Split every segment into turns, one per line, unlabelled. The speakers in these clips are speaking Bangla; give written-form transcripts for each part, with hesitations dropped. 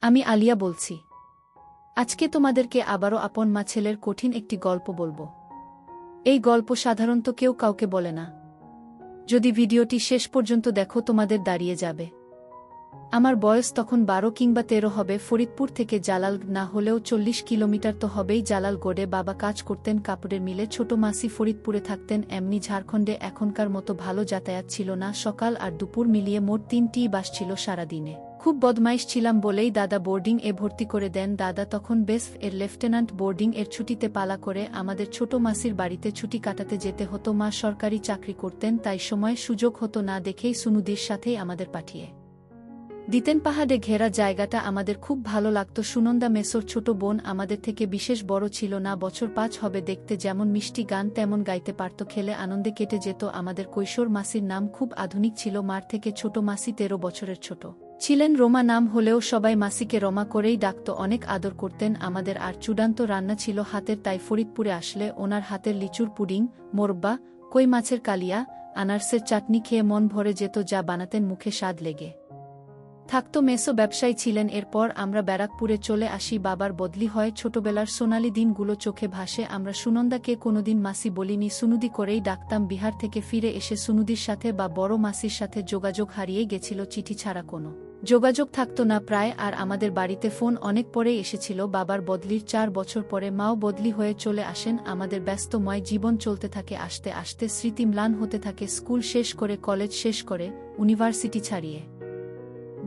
আমি আলিয়া বলছি। আজকে তোমাদেরকে আবারও আপন মা ছেলের কঠিন একটি গল্প বলবো। এই গল্প সাধারণত কেউ কাউকে বলে না। যদি ভিডিওটি শেষ পর্যন্ত দেখো তোমাদের দাঁড়িয়ে যাবে। আমার বয়স তখন 12 কিংবা 13 হবে। ফরিদপুর থেকে জালাল না হলেও 40 কিলোমিটার তো হবেই। জালালগড়ে বাবা কাজ করতেন কাপড়ের মিলে, ছোট মাসি ফরিদপুরে থাকতেন। এমনি ঝাড়খণ্ডে এখনকার মতো ভালো যাতায়াত ছিল না। সকাল আর দুপুর মিলিয়ে মোট 3টি বাস ছিল সারাদিনে। খুব বদমাইশ ছিলাম বলেই দাদা বোর্ডিং এ ভর্তি করে দেন। দাদা তখন বেসফ এর লেফটেন্যান্ট। বোর্ডিং এর ছুটিতে পালা করে আমাদের ছোট মাসির বাড়িতে ছুটি কাটাতে যেতে হতো। মা সরকারি চাকরি করতেন, তাই সময় সুযোগ হতো না দেখেই সুনুদির সাথেই আমাদের পাঠিয়ে দিতেন। পাহাড়ে ঘেরা জায়গাটা আমাদের খুব ভালো লাগত। সুনন্দা মেসোর ছোট বোন আমাদের থেকে বিশেষ বড় ছিল না, বছর 5 হবে। দেখতে যেমন মিষ্টি, গান তেমন গাইতে পারত। খেলে আনন্দে কেটে যেত আমাদের কৈশোর। মাসির নাম খুব আধুনিক ছিল, মার থেকে ছোট। মাসি 13 বছরের ছোট ছিলেন। রোমা নাম হলেও সবাই মাসিকে রমা করেই ডাকত। অনেক আদর করতেন আমাদের, আর চূড়ান্ত রান্না ছিল হাতের। তাই ফরিদপুরে আসলে ওনার হাতের লিচুর পুডিং, মোরব্বা, কই মাছের কালিয়া, আনারসের চাটনি খেয়ে মন ভরে যেত। যা বানাতেন মুখে স্বাদ লেগে থাকত। মেসো ব্যবসায়ী ছিলেন। এরপর আমরা ব্যারাকপুরে চলে আসি। বাবার বদলি হয়। ছোটবেলার সোনালি দিনগুলো চোখে ভাসে। আমরা সুনন্দাকে কোনোদিন মাসি বলিনি, সুনুদি করেই ডাকতাম। বিহার থেকে ফিরে এসে সুনুদির সাথে বা বড় মাসির সাথে যোগাযোগ হারিয়ে গেছিল। চিঠি ছাড়া কোনো যোগাযোগ থাকতো না প্রায়। আর আমাদের বাড়িতে ফোন অনেক পরেই এসেছিল। বাবার বদলির 4 বছর পরে মাও বদলি হয়ে চলে আসেন। আমাদের ব্যস্তময় জীবন চলতে থাকে। আস্তে আস্তে স্মৃতি ম্লান হতে থাকে। স্কুল শেষ করে, কলেজ শেষ করে, ইউনিভার্সিটি ছাড়িয়ে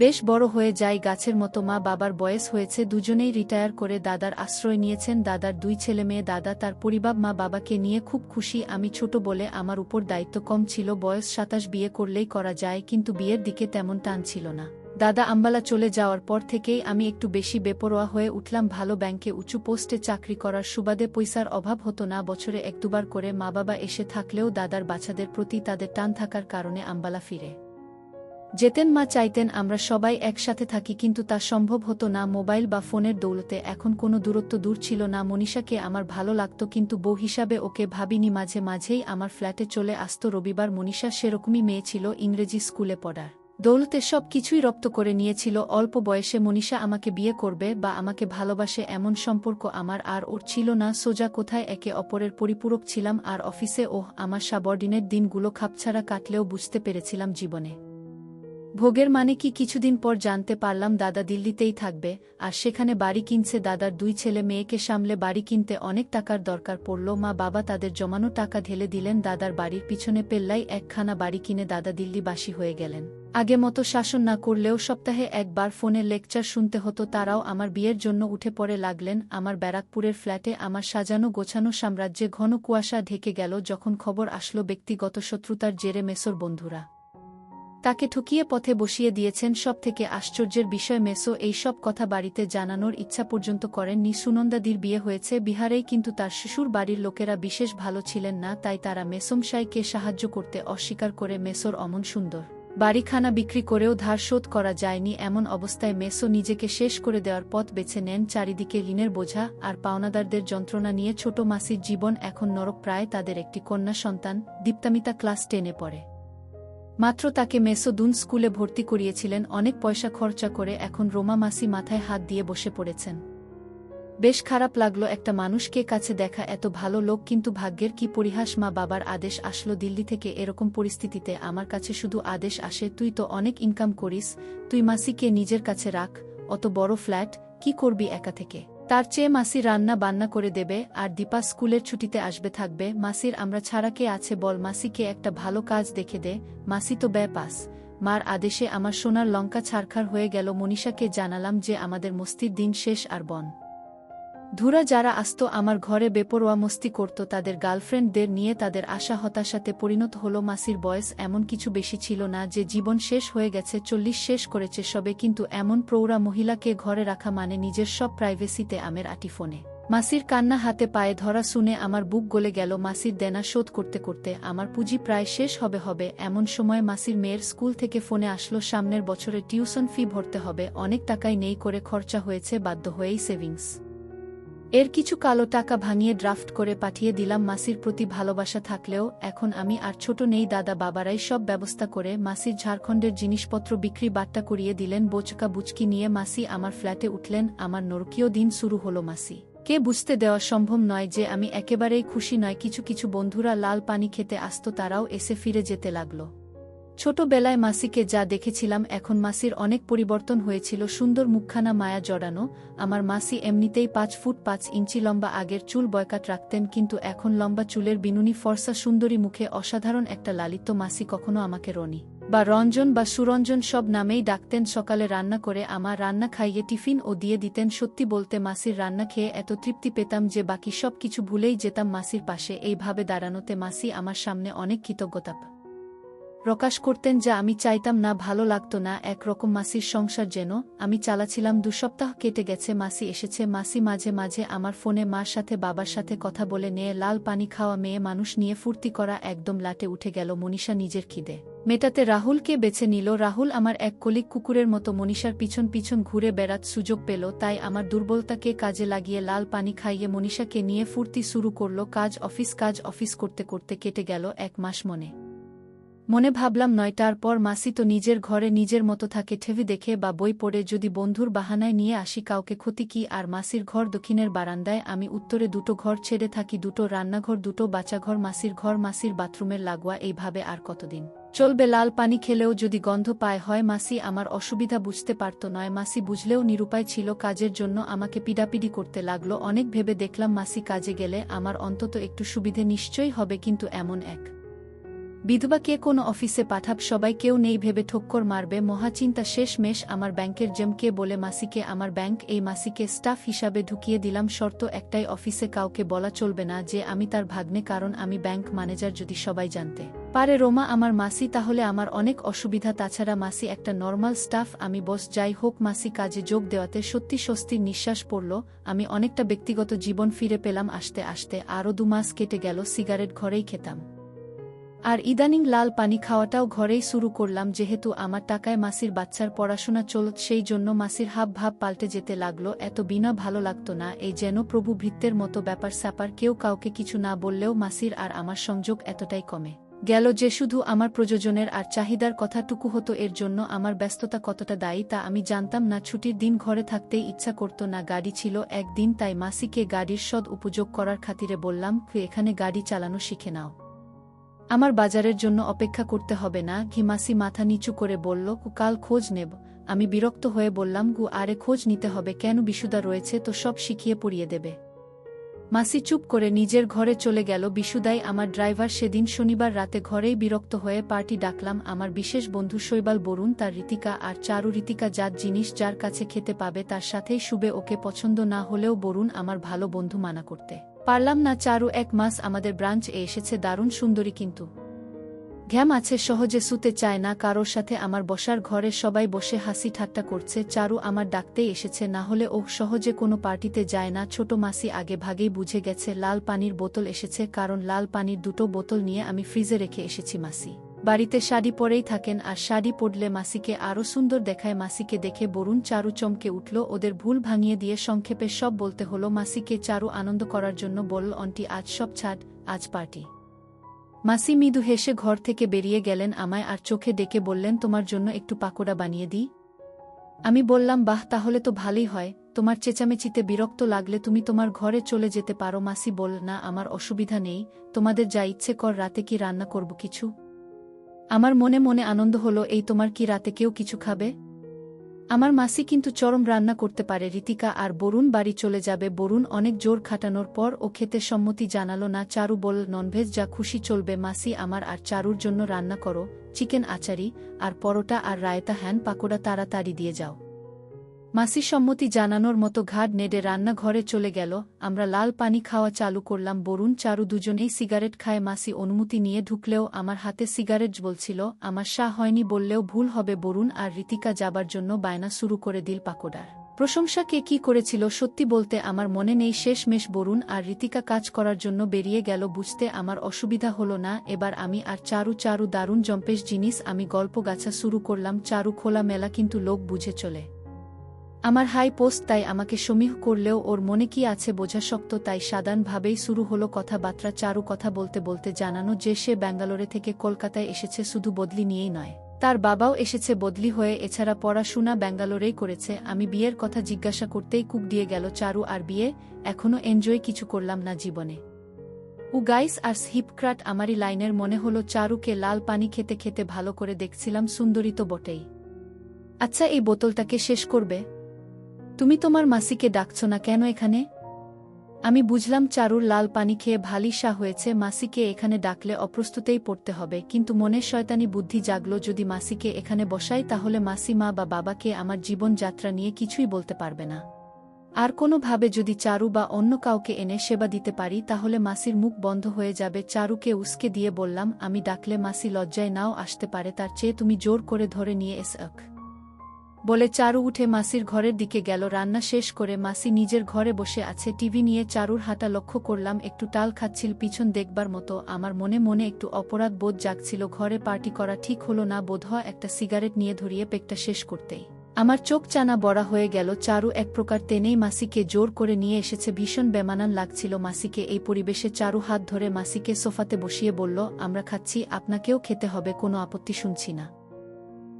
বেশ বড় হয়ে যায় গাছের মতো। মা বাবার বয়স হয়েছে, দুজনেই রিটায়ার করে দাদার আশ্রয় নিয়েছেন। দাদার 2 ছেলেমেয়ে। দাদা তার পরিবার, মা বাবাকে নিয়ে খুব খুশি। আমি ছোট বলে আমার উপর দায়িত্ব কম ছিল। বয়স 27, বিয়ে করলেই করা যায়, কিন্তু বিয়ের দিকে তেমন টান ছিল না। দাদা আম্বালা চলে যাওয়ার পর থেকেই আমি একটু বেশি বেপরোয়া হয়ে উঠলাম। ভালো ব্যাংকে উঁচু পোস্টে চাকরি করার সুবাদে পয়সার অভাব হতো না। বছরে 1-2 বার করে মা বাবা এসে থাকলেও দাদার বাচ্চাদের প্রতি তাদের টান থাকার কারণে আম্বালা ফিরে যেতেন। মা চাইতেন আমরা সবাই একসাথে থাকি, কিন্তু তা সম্ভব হতো না মোবাইল বা ফোনের দৌলতে। এখন কোনো দূরত্ব দূর ছিল না। মনীষাকে আমার ভালো লাগত, কিন্তু বউ হিসাবে ওকে ভাবিনি। মাঝে মাঝেই আমার ফ্ল্যাটে চলে আসতো রবিবার। মনীষা সেরকমই মেয়ে ছিল, ইংরেজি স্কুলে পড়ার দৌলতে সব কিছুই রপ্ত করে নিয়েছিল। অল্প বয়সে মনীষা আমাকে বিয়ে করবে বা আমাকে ভালোবাসে এমন সম্পর্ক আমার আর ওর ছিল না। সোজা কোথায় একে অপরের পরিপূরক ছিলাম। আর অফিসে আমার সাবঅর্ডিনেট দিনগুলো খাপছাড়া কাটলেও বুঝতে পেরেছিলাম জীবনে ভোগের মানে কি। কিছুদিন পর জানতে পারলাম দাদা দিল্লিতেই থাকবে, আর সেখানে বাড়ি কিনছে। দাদার 2 ছেলে মেয়েকে সামলে বাড়ি কিনতে অনেক টাকার দরকার পড়ল। মা বাবা তাদের জমানো টাকা ঢেলে দিলেন। দাদার বাড়ির পিছনে পেল্লাই একখানা বাড়ি কিনে দাদা দিল্লিবাসী হয়ে গেলেন। আগে মতো শাসন না করলেও সপ্তাহে 1 বার ফোনে লেকচার শুনতে হতো। তারাও আমার বিয়ের জন্য উঠে পড়ে লাগলেন। আমার ব্যারাকপুরের ফ্ল্যাটে আমার সাজানো গোছানো সাম্রাজ্যে ঘন কুয়াশা ঢেকে গেল যখন খবর আসলো ব্যক্তিগত শত্রুতার জেরে মেসোর বন্ধুরা তাকে ঠকিয়ে পথে বসিয়ে দিয়েছেন। সব থেকে আশ্চর্যের বিষয়, মেসো এই সব কথা বাড়িতে জানানোর ইচ্ছা পর্যন্ত করেননি। সুনন্দাদির বিয়ে হয়েছে বিহারেই, কিন্তু তার শ্বশুর বাড়ির লোকেরা বিশেষ ভালো ছিলেন না, তাই তারা মেসোমশাইকে সাহায্য করতে অস্বীকার করে। মেসোর অমন সুন্দর বাড়িখানা বিক্রি করেও ধার শোধ করা যায়নি। এমন অবস্থায় মেসো নিজেকে শেষ করে দেওয়ার পথ বেছে নেন। চারিদিকে ঋণের বোঝা আর পাওনাদারদের যন্ত্রণা নিয়ে ছোট মাসির জীবন এখন নরক প্রায়। তাদের একটি কন্যা সন্তান দীপ্তামিতা ক্লাস 10-এ পড়ে মাত্র। তাকে মেসো দুন স্কুলে ভর্তি করিয়েছিলেন অনেক পয়সা খরচা করে। এখন রোমা মাসি মাথায় হাত দিয়ে বসে পড়েছেন। বেশ খারাপ লাগলো একটা মানুষকে কাছে দেখা, এত ভালো লোক, কিন্তু ভাগ্যের কি পরিহাস। মা বাবার আদেশ আসলো দিল্লি থেকে। এরকম পরিস্থিতিতে আমার কাছে শুধু আদেশ আসে, তুই তো অনেক ইনকাম করিস, তুই মাসিকে নিজের কাছে রাখ। অত বড় ফ্ল্যাট কি করবি একা থেকে? তার চেয়ে মাসি রান্না বান্না করে দেবে, আর দীপা স্কুলের ছুটিতে আসবে থাকবে। মাসির আমরা ছাড়া কে আছে বল? মাসিকে একটা ভালো কাজ দেখে দে। মাসি তো পাস। মার আদেশে আমার সোনার লঙ্কা ছারখার হয়ে গেল। মনীষাকে জানালাম যে আমাদের মস্তির দিন শেষ। আর বন ধুরা যারা আসতো আমার ঘরে বেপরোয়া মস্তি করত, তাদের গার্লফ্রেন্ডদের নিয়ে তাদের আশা হতাশাতে পরিণত হলো। মাসির বয়স এমন কিছু বেশি ছিল না যে জীবন শেষ হয়ে গেছে, 40 শেষ করেছে সবে, কিন্তু এমন প্রৌঢ়া মহিলাকে ঘরে রাখা মানে নিজের সব প্রাইভেসিতে আমের আটি। ফোনে মাসির কান্না হাতে পায়ে ধরা শুনে আমার বুক গলে গেল। মাসির দেনা শোধ করতে করতে আমার পুঁজি প্রায় শেষ হবে। এমন সময় মাসির মেয়ের স্কুল থেকে ফোনে আসলো, সামনের বছরে টিউশন ফি ভরতে হবে, অনেক টাকাই নেই করে খরচা হয়েছে, বাধ্য হয়েই সেভিংস এর কিছু কালো টাকা ভাঙিয়ে ড্রাফট করে পাঠিয়ে দিলাম। মাসির প্রতি ভালোবাসা থাকলেও এখন আমি আর ছোট নেই। দাদা বাবারাই সব ব্যবস্থা করে মাসির ঝাড়খণ্ডের জিনিসপত্র বিক্রি বাট্টা করিয়ে দিলেন। বোচকা বুচকি নিয়ে মাসি আমার ফ্ল্যাটে উঠলেন। আমার নরকীয় দিন শুরু হলো। মাসি কে বুঝতে দেওয়া সম্ভব নয় যে আমি একেবারেই খুশি নয়। কিছু কিছু বন্ধুরা লাল পানি খেতে আসত, তারাও এসে ফিরে যেতে লাগল। ছোটবেলায় মাসিকে যা দেখেছিলাম এখন মাসির অনেক পরিবর্তন হয়েছিল। সুন্দর মুখখানা মায়া জড়ানো। আমার মাসি এমনিতেই 5 ফুট 5 ইঞ্চি লম্বা। আগের চুল বয়কাট রাখতেন, কিন্তু এখন লম্বা চুলের বিনুনি ফর্সা সুন্দরী মুখে অসাধারণ একটা লালিত্য। মাসি কখনো আমাকে রনি বা রঞ্জন বা সুরঞ্জন সব নামেই ডাকতেন। সকালে রান্না করে আমার রান্না খাইয়ে টিফিন ও দিয়ে দিতেন। সত্যি বলতে মাসির রান্না খেয়ে এত তৃপ্তি পেতাম যে বাকি সব কিছু ভুলেই যেতাম মাসির পাশে এইভাবে দাঁড়ানোতে। মাসি আমার সামনে অনেক কৃতজ্ঞতা প্রকাশ করতেন, যা আমি চাইতাম না। ভালো লাগতো না একরকম মাসির সংসার যেন আমি চালাছিলাম। 2 সপ্তাহ কেটে গেছে, মাসি এসেছে। মাসি মাঝে মাঝে আমার ফোনে মার সাথে বাবার সাথে কথা বলে নিয়ে লাল পানি খাওয়া মেয়ে মানুষ নিয়ে ফুর্তি করা একদম লাটে উঠে গেল। মনীষা নিজের খিদে মেটাতে রাহুলকে বেছে নিল। রাহুল আমার এক কলিক কুকুরের মতো মনীষার পিছন পিছন ঘুরে বেড়াত সুযোগ পেল। তাই আমার দুর্বলতাকে কাজে লাগিয়ে লাল পানি খাইয়ে মনীষাকে নিয়ে ফুর্তি শুরু করল। কাজ অফিস করতে করতে কেটে গেল 1 মাস। মনে ভাবলাম 9টার পর মাসি তো নিজের ঘরে নিজের মতো থাকে। টিভি দেখে বা বই পড়ে, যদি বন্ধুর বাহানায় নিয়ে আসি কাউকে ক্ষতি কি। আর মাসির ঘর দক্ষিণের বারান্দায়, আমি উত্তরে 2টো ঘর ছেড়ে থাকি। 2টো রান্নাঘর, 2টো বাচ্চাঘর, মাসির ঘর, মাসির বাথরুমের লাগোয়া। এইভাবে আর কতদিন চলবে? লাল পানি খেলেও যদি গন্ধ পায় হয়। মাসি আমার অসুবিধা বুঝতে পারত নয়, মাসি বুঝলেও নিরুপায় ছিল। কাজের জন্য আমাকে পিডাপিডি করতে লাগলো। অনেক ভেবে দেখলাম মাসি কাজে গেলে আমার অন্তত একটু সুবিধে নিশ্চয়ই হবে, কিন্তু এমন এক বিধবাকে কোনো অফিসে পাঠাব, সবাই কেউ নেই ভেবে ঠক্কর মারবে। মহাচিন্তা শেষমেশ আমার ব্যাংকের জেমকে বলে মাসিকে আমার ব্যাংক, এই মাসিকে স্টাফ হিসাবে ঢুকিয়ে দিলাম। শর্ত একটাই, অফিসে কাউকে বলা চলবে না যে আমি তার ভাগ্নে, কারণ আমি ব্যাংক ম্যানেজার। যদি সবাই জানতে পারে রোমা আমার মাসি, তাহলে আমার অনেক অসুবিধা। তাছাড়া মাসি একটা নর্মাল স্টাফ, আমি বস। যাই হোক, মাসি কাজে যোগ দেওয়াতে সত্যি স্বস্তির নিঃশ্বাস পড়ল। আমি অনেকটা ব্যক্তিগত জীবন ফিরে পেলাম। আসতে আসতে আরও 2 মাস কেটে গেল। সিগারেট ঘরেই খেতাম, আর ইদানিং লাল পানি খাওয়াটাও ঘরেই শুরু করলাম। যেহেতু আমার টাকায় মাসির বাচ্চার পড়াশোনা চলত, সেই জন্য মাসির হাব ভাব পাল্টে যেতে লাগলো। এত বিনা ভালো লাগতো না, এই যেন প্রভু ভৃত্যের মতো ব্যাপার স্যাপার। কেউ কাউকে কিছু না বললেও মাসির আর আমার সংযোগ এতটাই কমে গেল যে শুধু আমার প্রয়োজনের আর চাহিদার কথাটুকু হতো। এর জন্য আমার ব্যস্ততা কতটা দায়ী তা আমি জানতাম না। ছুটির দিন ঘরে থাকতেই ইচ্ছা করতো না। গাড়ি ছিল একদিন, তাই মাসিকে গাড়ির সদ উপযোগ করার খাতিরে বললাম, এখানে গাড়ি চালানো শিখে নাও, আমার বাজারের জন্য অপেক্ষা করতে হবে না। ঘিমাসি মাথা নিচু করে বলল, কাল খোঁজ নেব। আমি বিরক্ত হয়ে বললাম, আরে খোঁজ নিতে হবে কেন? বিশুদা রয়েছে তো, সব শিখিয়ে পড়িয়ে দেবে। মাসি চুপ করে নিজের ঘরে চলে গেল। বিশুদাই আমার ড্রাইভার। সেদিন শনিবার রাতে ঘরেই বিরক্ত হয়ে পার্টি ডাকলাম। আমার বিশেষ বন্ধু শৈবাল, বরুণ, তার ঋতিকা আর চারু। ঋতিকা জাত জিনিস যার কাছে খেতে পাবে তার সাথেই শুবে। ওকে পছন্দ না হলেও বরুণ আমার ভালো বন্ধু, মানা করতে পারলাম না। চারু 1 মাস আমাদের ব্রাঞ্চ এসেছে, দারুণ সুন্দরী, কিন্তু ঘ্যাম আছে, সহজে শুতে চায় না কারোর সাথে। আমার বসার ঘরে সবাই বসে হাসি ঠাট্টা করছে। চারু আমার ডাকতেই এসেছে, না হলে ও সহজে কোনো পার্টিতে যায় না। ছোট মাসি আগে ভাগেই বুঝে গেছে লাল পানির বোতল এসেছে, কারণ লাল পানির 2টো বোতল নিয়ে আমি ফ্রিজে রেখে এসেছি। মাসি বাড়িতে শাড়ি পরেই থাকেন, আর শাড়ি পরলে মাসিকে আরও সুন্দর দেখায়। মাসিকে দেখে বরুণ চারু চমকে উঠল। ওদের ভুল ভাঙিয়ে দিয়ে সংক্ষেপে সব বলতে হলো মাসিকে। চারু আনন্দ করার জন্য বলল, আন্টি আজ সব ছাড়, আজ পার্টি। মাসি মৃদু হেসে ঘর থেকে বেরিয়ে গেলেন। আমায় আর চোখে ডেকে বললেন, তোমার জন্য একটু পাকোড়া বানিয়ে দিই? আমি বললাম, বাহ, তাহলে তো ভালোই হয়। তোমার চেঁচামেচিতে বিরক্ত লাগলে তুমি তোমার ঘরে চলে যেতে পারো। মাসি বলল, না, আমার অসুবিধা নেই, তোমাদের যা ইচ্ছে কর। রাতে কি রান্না করব কিছু? আমার মনে মনে আনন্দ হলো, এই তোমার কি রাতে কেউ কিছু খাবে? আমার মাসি কিন্তু চরম রান্না করতে পারে। ঋতিকা আর বরুণ বাড়ি চলে যাবে। বরুণ অনেক জোর খাটানোর পর ও খেতে সম্মতি জানালো না। চারু বলল, ননভেজ যা খুশি চলবে। মাসি, আমার আর চারুর জন্য রান্না করো, চিকেন আচারি আর পরোটা আর রায়তা, হ্যান পাকোড়া তাড়াতাড়ি দিয়ে যাও। মাসি সম্মতি জানানোর মতো ঘাড় নেড়ে রান্নাঘরে চলে গেল। আমরা লাল পানি খাওয়া চালু করলাম। বরুণ চারু দুজনেই সিগারেট খায়। মাসি অনুমতি নিয়ে ঢুকলেও আমার হাতে সিগারেট জ্বলছিল। আমার শাহ হয়নি বললেও ভুল হবে। বরুণ আর ঋতিকা যাবার জন্য বায়না শুরু করে দিল। পাকোড়ার প্রশংসা কে কি করেছিল সত্যি বলতে আমার মনে নেই। শেষমেশ বরুণ আর ঋতিকা কাজ করার জন্য বেরিয়ে গেল। বুঝতে আমার অসুবিধা হলো না। এবার আমি আর চারু দারুণ জম্পেশ জিনিস। আমি গল্প গাছা শুরু করলাম। চারু খোলা মেলা কিন্তু লোক বুঝে চলে। আমার হাই পোস্ট তাই আমাকে সমীহ করলেও ওর মনে কি আছে বোঝা শক্ত, তাই সাধারণভাবেই শুরু হলো কথাবার্তা। চারু কথা বলতে বলতে জানানো যে সে ব্যাঙ্গালোরে থেকে কলকাতায় এসেছে শুধু বদলি নিয়েই নয়, তার বাবাও এসেছে বদলি হয়ে, এছাড়া পড়াশোনা ব্যাঙ্গালোরেই করেছে। আমি বিয়ের কথা জিজ্ঞাসা করতেই কুক দিয়ে গেল চারু, আর বিয়ে? এখনো এনজয় কিছু করলাম না জীবনে। গাইস আর হিপক্রাট আমারই লাইনের মনে হলো চারুকে। লাল পানি খেতে খেতে ভালো করে দেখছিলাম, সুন্দরী তো বটেই। আচ্ছা, এই বোতলটাকে শেষ করবে? তুমি তোমার মাসিকে ডাকছ না কেন এখানে? আমি বুঝলাম চারুর লাল পানি খেয়ে ভালি সা হয়েছে, মাসিকে এখানে ডাকলে অপ্রস্তুতেই পড়তে হবে, কিন্তু মনের শয়তানি বুদ্ধি জাগল, যদি মাসিকে এখানে বসাই তাহলে মাসি মা বা বাবাকে আমার জীবন যাত্রা নিয়ে কিছুই বলতে পারবে না। আর কোনোভাবে যদি চারু বা অন্য কাউকে এনে সেবা দিতে পারি তাহলে মাসির মুখ বন্ধ হয়ে যাবে। চারুকে উস্কে দিয়ে বললাম, আমি ডাকলে মাসি লজ্জায় নাও আসতে পারে, তার চেয়ে তুমি জোর করে ধরে নিয়ে এসক। বলে চারু উঠে মাসির ঘরের দিকে গেল। রান্না শেষ করে মাসি নিজের ঘরে বসে আছে টিভি নিয়ে। চারুর হাঁটা লক্ষ্য করলাম, একটু টাল খাচ্ছিল পিছন দেখবার মতো। আমার মনে মনে একটু অপরাধ বোধ জাগছিল। ঘরে পার্টি করা ঠিক হলো না বোধহয়। একটা সিগারেট নিয়ে ধরিয়ে পেকটা শেষ করতেই আমার চোখ চানা বড়া হয়ে গেল। চারু এক প্রকার টেনেই মাসিকে জোর করে নিয়ে এসেছে। ভীষণ বেমানান লাগছিল মাসিকে এই পরিবেশে। চারু হাত ধরে মাসিকে সোফাতে বসিয়ে বলল, আমরা খাচ্ছি, আপনাকেও খেতে হবে, কোনো আপত্তি শুনছি না।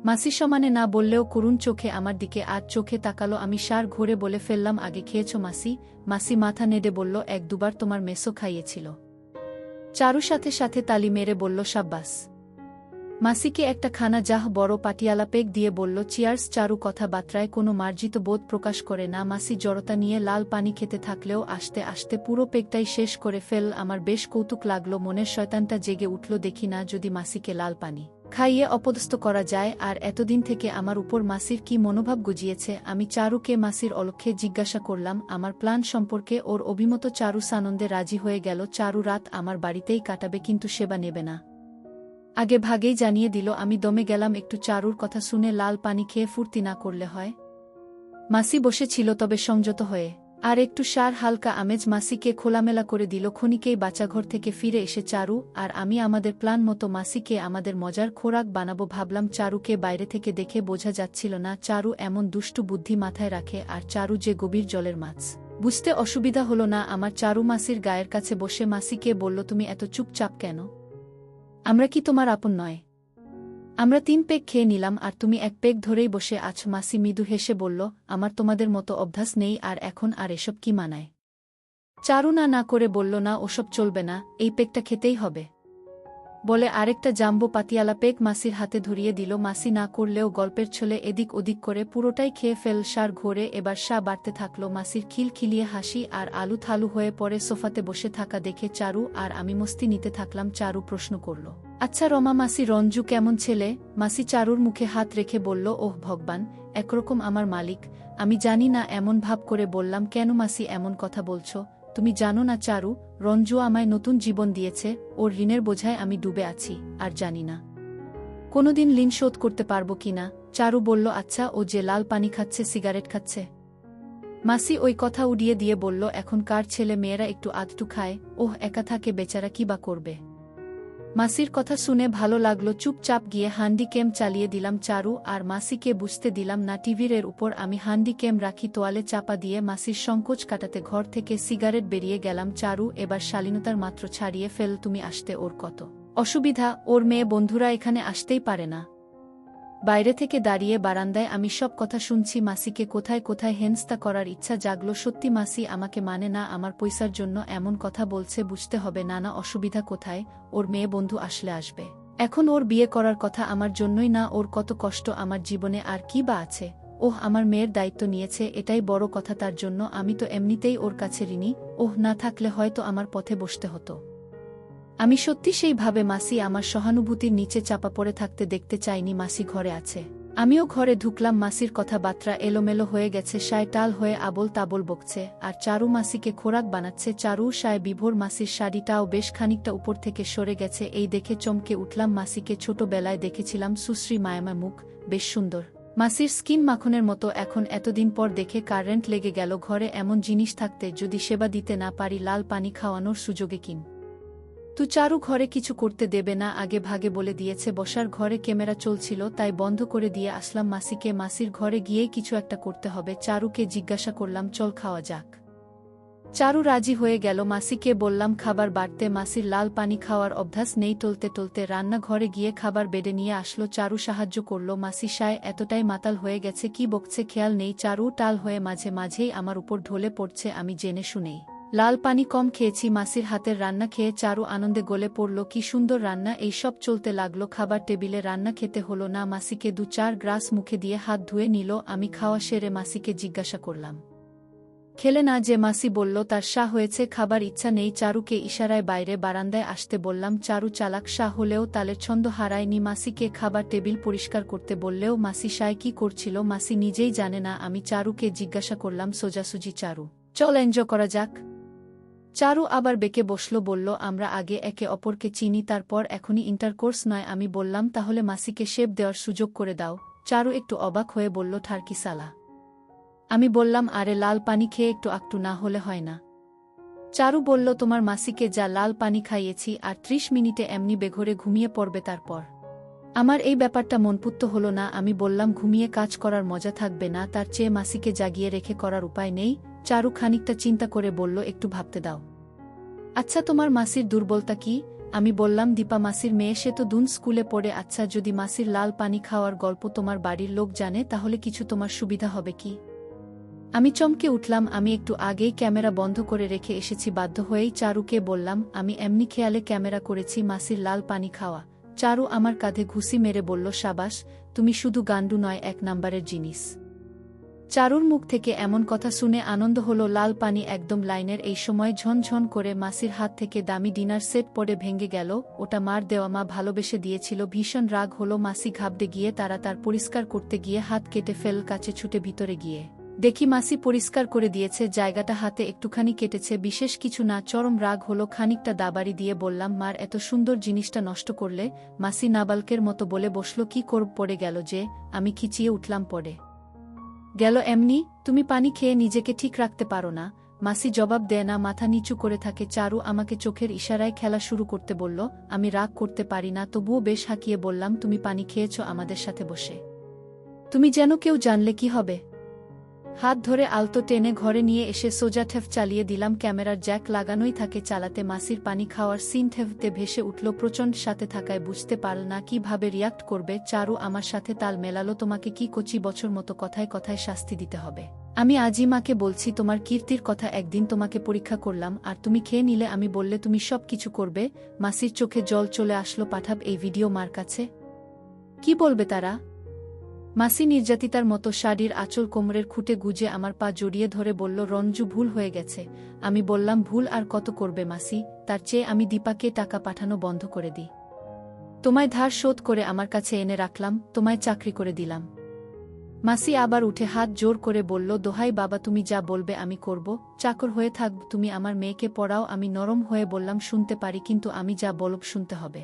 মাসি সমানে না বললেও করুণ চোখে আমার দিকে আর চোখে তাকালো। আমি সার ঘুরে বলে ফেললাম, আগে খেয়েছ মাসি? মাসি মাথা নেড়ে বলল, এক দুবার তোমার মেসো খাইয়েছিল। চারু সাথে সাথে তালি মেরে বলল, সাব্বাস। মাসিকে একটা খানা জাহ বড় পাটিয়ালা পেক দিয়ে বলল, চিয়ার্স। চারু কথাবার্তায় কোনো মার্জিত বোধ প্রকাশ করে না। মাসি জড়তা নিয়ে লাল পানি খেতে থাকলেও আস্তে আস্তে পুরো পেকটাই শেষ করে ফেল। আমার বেশ কৌতুক লাগলো, মনের শয়তানটা জেগে উঠল। দেখি না যদি মাসিকে লাল পানি খাইয়ে অপদস্থ করা যায়। আর এতদিন থেকে আমার উপর মাসির কি মনোভাব গুজিয়েছে। আমি চারুকে মাসির অলক্ষ্যে জিজ্ঞাসা করলাম আমার প্ল্যান সম্পর্কে। ওর অভিমত। চারু সানন্দে রাজি হয়ে গেল। চারু রাত আমার বাড়িতেই কাটাবে, কিন্তু সেবা নেবে না। আগে ভাগেই জানিয়ে দিল। আমি দমে গেলাম একটু। চারুর কথা শুনে লাল পানি খেয়ে ফুর্তি না করলে হয়? মাসি বসেছিল তবে সংযত হয়ে, আর একটু সার হালকা আমেজ মাসিকে খোলামেলা করে দিল। ক্ষণিকেই বাচ্চাঘর থেকে ফিরে এসে চারু আর আমি আমাদের প্ল্যান মতো মাসিকে আমাদের মজার খোরাক বানাবো ভাবলাম। চারুকে বাইরে থেকে দেখে বোঝা যাচ্ছিল না চারু এমন দুষ্টু বুদ্ধি মাথায় রাখে, আর চারু যে গভীর জলের মাছ। বুঝতে অসুবিধা হলো না আমার। চারু মাসির গায়ের কাছে বসে মাসিকে বলল, তুমি এত চুপচাপ কেন? আমরা কি তোমার আপন নয়? আমরা 3 পেগ খেয়ে নিলাম আর তুমি 1 পেগ ধরেই বসে আছো। মাসি মৃদু হেসে বলল, আমার তোমাদের মতো অভ্যাস নেই, আর এখন আর এসব কি মানায়? চারু না করে বলল, না ওসব চলবে না, এই পেগটা খেতেই হবে। বলে আরেকটা জাম্বো পাতিয়ালা পেগ মাসির হাতে ধরিয়ে দিল। মাসি না করলেও গল্পের ছলে এদিক ওদিক করে পুরোটাই খেয়ে ফেল। সার ঘোরে এবার বাড়তে থাকলো। মাসির খিলখিলিয়ে হাসি আর আলু থালু হয়ে পড়ে সোফাতে বসে থাকা দেখে চারু আর আমি মস্তি নিতে থাকলাম। চারু প্রশ্ন করল, আচ্ছা রমা মাসি, রঞ্জু কেমন ছেলে? মাসি চারুর মুখে হাত রেখে বলল, ওহ ভগবান, একরকম আমার মালিক। আমি জানি না। এমন ভাব করে বললাম, কেন মাসি এমন কথা বলছ? তুমি জানো না চারু, রঞ্জু আমায় নতুন জীবন দিয়েছে। ওর ঋণের বোঝায় আমি ডুবে আছি, আর জানি না কোনোদিন ঋণ শোধ করতে পারবো কিনা। চারু বলল, আচ্ছা ও যে লাল পানি খাচ্ছে, সিগারেট খাচ্ছে? মাসি ওই কথা উড়িয়ে দিয়ে বলল, এখনকার ছেলে মেয়েরা একটু আধটু খায়, ওহ একা থাকে বেচারা, কি বা করবে। মাসির কথা শুনে ভালো লাগলো। চুপচাপ গিয়ে হান্ডি ক্যাম চালিয়ে দিলাম। চারু আর মাসিকে বুঝতে দিলাম না টিভির উপর আমি হান্ডি ক্যাম রাখি। তোয়ালে চাপা দিয়ে মাসির সংকোচ কাটাতে ঘর থেকে সিগারেট বেরিয়ে গেলাম। চারু এবার শালীনতার মাত্র ছাড়িয়ে ফেল। তুমি আসতে ওর কত অসুবিধা, ওর মেয়ে বন্ধুরা এখানে আসতেই পারে না। বাইরে থেকে দাঁড়িয়ে বারান্দায় আমি সব কথা শুনছি। মাসিকে কোথায় কোথায় হেনস্তা করার ইচ্ছা জাগলো। সত্যি মাসি আমাকে মানে না, আমার পয়সার জন্য এমন কথা বলছে। বুঝতে হবে না অসুবিধা কোথায়, ওর মেয়ে বন্ধু আসলে আসবে। এখন ওর বিয়ে করার কথা আমার জন্যই না। ওর কত কষ্ট আমার জীবনে, আর কি বা আছে। ওহ আমার মেয়ের দায়িত্ব নিয়েছে, এটাই বড় কথা। তার জন্য আমি তো এমনিতেই ওর কাছে ঋণী। ওহ না থাকলে হয়তো আমার পথে বসতে হতো। আমি সত্যি সেইভাবে মাসি আমার সহানুভূতির নিচে চাপা পড়ে থাকতে দেখতে চাইনি। মাসি ঘরে আছে, আমিও ঘরে ঢুকলাম। মাসির কথাবার্তা এলোমেলো হয়ে গেছে। সায় টাল হয়ে আবল তাবল বকছে, আর চারু মাসিকে খোরাক বানাচ্ছে। চারু সায় বিভোর। মাসির শাড়িটাও বেশ খানিকটা উপর থেকে সরে গেছে। এই দেখে চমকে উঠলাম। মাসিকে ছোটবেলায় দেখেছিলাম সুশ্রী মায়ামা মুখ, বেশ সুন্দর। মাসির স্কিন মাখনের মতো। এখন এতদিন পর দেখে কারেন্ট লেগে গেল। ঘরে এমন জিনিস থাকতে যদি সেবা দিতে না পারি, লাল পানি খাওয়ানোর সুযোগে কিন চারু ঘরে কিছু করতে দেবে না, আগে ভাগে বলে দিয়েছে। বসার ঘরে ক্যামেরা চলছিল, তাই বন্ধ করে দিয়ে আসলাম মাসিকে। মাসির ঘরে গিয়ে কিছু একটা করতে হবে। চারুকে জিজ্ঞাসা করলাম, চল খাওয়া যাক। চারু রাজি হয়ে গেল। মাসিকে বললাম খাবার বাড়তে। মাসির লাল পানি খাওয়ার অভ্যাস নেই। টলতে টলতে রান্নাঘরে গিয়ে খাবার বেড়ে নিয়ে আসলো। চারু সাহায্য করল। মাসি সায় এতটাই মাতাল হয়ে গেছে, কি বকছে খেয়াল নেই। চারু টাল হয়ে মাঝে মাঝেই আমার উপর ঢলে পড়ছে, আমি জেনে শুনেই লাল পানি কম খেয়েছি। মাসির হাতের রান্না খেয়ে চারু আনন্দে গলে পড়ল। কি সুন্দর রান্না! এই সব চলতে লাগলো। খাবার টেবিলে রান্না খেতে হলো না। মাসিকে 2-4 গ্রাস মুখে দিয়ে হাত ধুয়ে নিল। আমি খাওয়া সেরে মাসিকে জিজ্ঞাসা করলাম, খেলে না যে? মাসি বলল তার শাহ হয়েছে, খাবার ইচ্ছা নেই। চারুকে ইশারায় বাইরে বারান্দায় আসতে বললাম। চারু চালাক শাহ হলেও তালের ছন্দ হারায়নি। মাসিকে খাবার টেবিল পরিষ্কার করতে বললেও মাসি শায় কি করছিল মাসি নিজেই জানে না। আমি চারুকে জিজ্ঞাসা করলাম সোজাসুজি, চারু চল এনজয় করা যাক। চারু আবার বেঁকে বসল, বলল আমরা আগে একে অপরকে চিনি, তারপর এখনই ইন্টারকোর্স নয়। আমি বললাম তাহলে মাসিকে শেপ দেওয়ার সুযোগ করে দাও। চারু একটু অবাক হয়ে বলল, ঠারকি সালা। আমি বললাম আরে লাল পানি খেয়ে একটু আকটু না হলে হয় না। চারু বলল তোমার মাসিকে যা লাল পানি খাইয়েছি আর 30 মিনিটে এমনি বেঘরে ঘুমিয়ে পড়বে। তারপর আমার এই ব্যাপারটা মনপুত্ত হলো না। আমি বললাম ঘুমিয়ে কাজ করার মজা থাকবে না, তার চেয়ে মাসিকে জাগিয়ে রেখে করার উপায় নেই। চারু খানিকটা চিন্তা করে বলল, একটু ভাবতে দাও। আচ্ছা তোমার মাসির দুর্বলতা কি? আমি বললাম দীপা মাসির মেয়ে, সে তো দুন স্কুলে পড়ে। আচ্ছা যদি মাসির লাল পানি খাওয়ার গল্প তোমার বাড়ির লোক জানে তাহলে কিছু তোমার সুবিধা হবে কি? আমি চমকে উঠলাম। আমি একটু আগেই ক্যামেরা বন্ধ করে রেখে এসেছি। বাধ্য হয়েই চারুকে বললাম আমি এমনি খেয়ালে ক্যামেরা করেছি মাসির লাল পানি খাওয়া। চারু আমার কাঁধে ঘুষি মেরে বলল, সাবাস, তুমি শুধু গান্ডু নয়, 1 নাম্বারের জিনিস। চারুর মুখ থেকে এমন কথা শুনে আনন্দ হলো। লাল পানি একদম লাইনের। এই সময় ঝনঝন করে মাসির হাত থেকে দামি ডিনার সেট পড়ে ভেঙে গেল। ওটা মার দেওয়া, মা ভালোবেসে দিয়েছিল। ভীষণ রাগ হলো। মাসি ঘাবড়ে গিয়ে তার পরিষ্কার করতে গিয়ে হাত কেটে ফেল। কাছে ছুটে ভিতরে গিয়ে দেখি মাসি পরিষ্কার করে দিয়েছে। জায়গাটা হাতে একটুখানি কেটেছে, বিশেষ কিছু না। চরম রাগ হলো। খানিকটা দাবাড়ি দিয়ে বললাম, মার এত সুন্দর জিনিসটা নষ্ট করলে। মাসি নাবালকের মতো বলে বসল, কি করব, পড়ে গেল যে। আমি খিচিয়ে উঠলাম, পড়ে গেল এমনি? তুমি পানি খেয়ে নিজেকে ঠিক রাখতে পারো না? মাসি জবাব দেয় না, মাথা নিচু করে থাকে। চারু আমাকে চোখের ইশারায় খেলা শুরু করতে বলল। আমি রাগ করতে পারি না, তবুও বেশ হাঁকিয়ে বললাম, তুমি পানি খেয়েছ আমাদের সাথে বসে, তুমি যেন কেউ জানলে কি হবে। হাত ধরে আলতো টেনে ঘরে নিয়ে এসে সোজা ঠেফ চালিয়ে দিলাম। ক্যামেরার জ্যাক লাগানোই থাকে চালাতে। মাসির পানি খাওয়ার সিন ঠেফতে ভেসে উঠল। প্রচণ্ড সাথে থাকায় বুঝতে পারল না কিভাবে রিয়াক্ট করবে। চারু আমার সাথে তাল মেলালো। তোমাকে কি কচি বছর মতো কথায় কথায় শাস্তি দিতে হবে? আমি আজই মাকে বলছি তোমার কীর্তির কথা। একদিন তোমাকে পরীক্ষা করলাম আর তুমি খেয়ে নিলে। আমি বললে তুমি সব কিছু করবে। মাসির চোখে জল চলে আসলো। পাঠাব এই ভিডিও মার কাছে, কি বলবে তারা? মাসি নির্যাতিতার মতো শাড়ির আঁচল কোমরের খুঁটে গুজে আমার পা জড়িয়ে ধরে বলল, রঞ্জু ভুল হয়ে গেছে। আমি বললাম ভুল আর কত করবে মাসি? তার চেয়ে আমি দীপাকে টাকা পাঠানো বন্ধ করে দিই। তোমায় ধার শোধ করে আমার কাছে এনে রাখলাম, তোমায় চাকরি করে দিলাম। মাসি আবার উঠে হাত জোর করে বলল, দোহাই বাবা, তুমি যা বলবে আমি করব। চাকর হয়ে থাকব, তুমি আমার মেয়েকে পড়াও। আমি নরম হয়ে বললাম, শুনতে পারি, কিন্তু আমি যা বলব শুনতে হবে।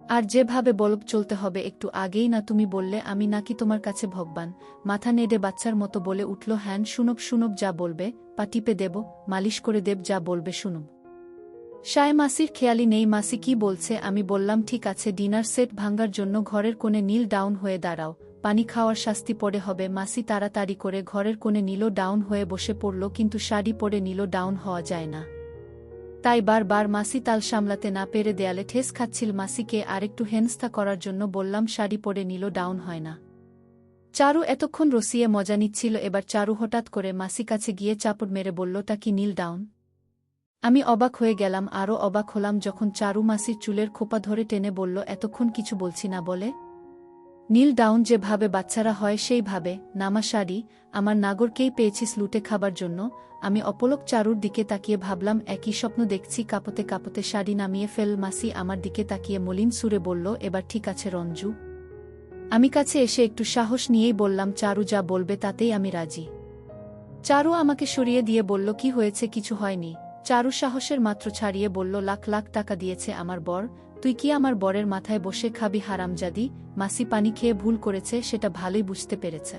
আর যেভাবে বলব চলতে হবে। একটু আগেই না তুমি বললে আমি নাকি তোমার কাছে ভগবান? মাথা নেড়ে বাচ্চার মতো বলে উঠল, হ্যান শুনব শুনব, যা বলবে। পা টিপে দেব, মালিশ করে দেব, যা বলবে শুনব। সায় মাসির খেয়ালি নেই মাসি কি বলছে। আমি বললাম ঠিক আছে, ডিনার সেট ভাঙ্গার জন্য ঘরের কোণে নীল ডাউন হয়ে দাঁড়াও, পানি খাওয়ার শাস্তি পড়ে হবে। মাসি তাড়াতাড়ি করে ঘরের কোণে নীল ডাউন হয়ে বসে পড়ল, কিন্তু শাড়ি পরে নীল ডাউন হওয়া যায় না। তাই বারবার মাসি তাল সামলাতে না পেরে দেয়ালে ঠেস খাচ্ছিল। মাসিকে আরেকটু হেনস্থা করার জন্য বললাম, শাড়ি পরে নীল ডাউন হয় না। চারু এতক্ষণ রসিয়ে মজা নিচ্ছিল। এবার চারু হঠাৎ করে মাসি কাছে গিয়ে চাপড় মেরে বলল, তা কি নীল ডাউন? আমি অবাক হয়ে গেলাম। আরও অবাক হলাম যখন চারু মাসির চুলের খোপা ধরে টেনে বলল, এতক্ষণ কিছু বলছি না বলে? নীল ডাউন যেভাবে বাচ্চারা হয় সেইভাবে। নামা শাড়ি। আমার নাগরকেই পেয়েছিস লুটে খাবার জন্য? আমি অপলক চারুর দিকে তাকিয়ে ভাবলাম একই স্বপ্ন দেখছি। কাঁপতে কাঁপতে শাড়ি নামিয়ে ফেল। মাসি আমার দিকে তাকিয়ে মলিন সুরে বলল, এবার ঠিক আছে রঞ্জু। আমি কাছে এসে একটু সাহস নিয়েই বললাম, চারু যা বলবে তাতেই আমি রাজি। চারু আমাকে সরিয়ে দিয়ে বলল, কি হয়েছে? কিছু হয়নি। চারু সাহসের মাত্র ছাড়িয়ে বলল, লাখ লাখ টাকা দিয়েছে আমার বর, তুই কি আমার বরের মাথায় বসে খাবি হারামজাদি? মাসি পানি খেয়ে ভুল করেছে, সেটা ভালোই বুঝতে পেরেছে।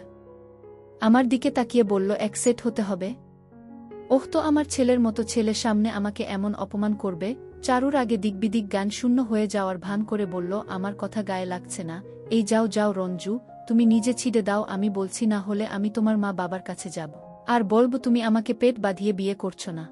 আমার দিকে তাকিয়ে বলল, এক সেট হতে হবে? ওহ, তো আমার ছেলের মতো ছেলে সামনে আমাকে এমন অপমান করবে? চারুর আগে দিকবিদিক জ্ঞান শূন্য হয়ে যাওয়ার ভান করে বলল, আমার কথা গায়ে লাগছে না। এই যাও যাও রঞ্জু, তুমি নিজে ছিঁড়ে দাও, আমি বলছি, না হলে আমি তোমার মা বাবার কাছে যাব আর বলব তুমি আমাকে পেট বাঁধিয়ে বিয়ে করছো না।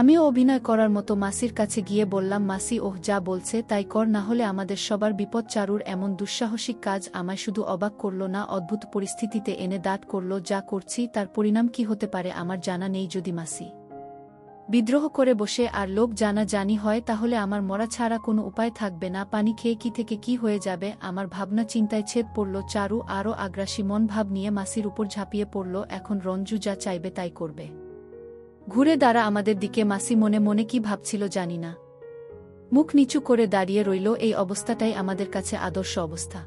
আমিও অভিনয় করার মতো মাসির কাছে গিয়ে বললাম, মাসি ওহ যা বলছে তাই কর, না হলে আমাদের সবার বিপদ। চারুর এমন দুঃসাহসিক কাজ আমায় শুধু অবাক করল না, অদ্ভুত পরিস্থিতিতে এনে দাঁড় করল। যা করছি তার পরিণাম কি হতে পারে আমার জানা নেই। যদি মাসি বিদ্রোহ করে বসে আর লোক জানা জানি হয় তাহলে আমার মরা ছাড়া কোনো উপায় থাকবে না। পানি খেয়ে কি থেকে কি হয়ে যাবে আমার ভাবনা চিন্তায় ছেদ পড়ল। চারু আরও আগ্রাসী মন ভাব নিয়ে মাসির উপর ঝাঁপিয়ে পড়ল। এখন রঞ্জু যা চাইবে তাই করবে। ঘুরে দাঁড়া আমাদের দিকে। মাসি মনে মনে কি ভাবছিল জানি না, মুখ নিচু করে দাঁড়িয়ে রইল। এই অবস্থাটাই আমাদের কাছে আদর্শ অবস্থা।